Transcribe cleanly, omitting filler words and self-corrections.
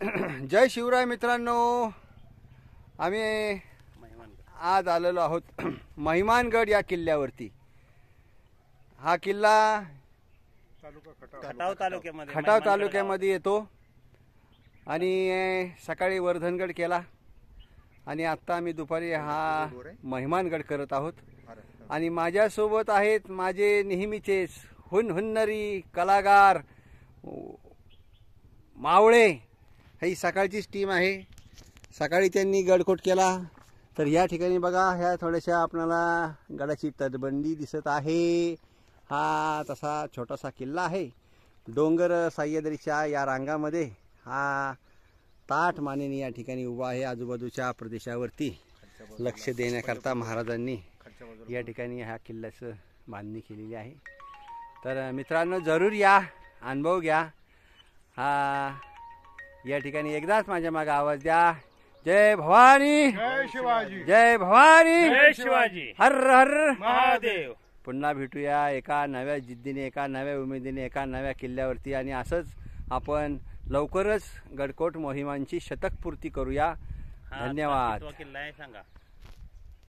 जय शिवराय मित्रांनो, आम्ही आज आलेलो आहोत महिमानगड या किल्ल्यावरती। हा किल्ला खटाव तालुक्यामध्ये येतो आणि सकाळी वर्धनगड केला आणि आता आम्ही दुपारी हा महिमानगड करत आहोत। आणि माझ्यासोबत आहेत माझे नेहमीचेच हुनहुन्नरी कलाकार मावळे। ही सकाळचीच टीम आहे, सकाळी त्यांनी गडकोट केला। तर या ठिकाणी बघा, ह्या थोड्याशा आपल्याला गडाची तटबंदी दिसत आहे। हा तसा छोटासा किल्ला आहे, डोंगर सह्याद्रीच्या या रांगामध्ये हा ताठ मानेने या ठिकाणी उभा आहे। आजूबाजूच्या प्रदेशावरती लक्ष देण्याकरता महाराजांनी या ठिकाणी ह्या किल्ल्याचं बांधणी केलेली आहे। तर मित्रांनो, जरूर या, अनुभव घ्या। हा या ठिकाणी एकदाच माझ्या मागे आवाज द्या, जय भवानी, जय शिवाजी, जय भवानी, जय शिवाजी, हर हर महादेव। पुन्हा भेटूया एका नव्या जिद्दीने, एका नव्या उमेदीने, एका नव्या किल्ल्यावरती। आणि असंच आपण लवकरच गडकोट मोहिमांची शतकपूर्ती करूया। धन्यवाद। किल्ला आहे सांगा।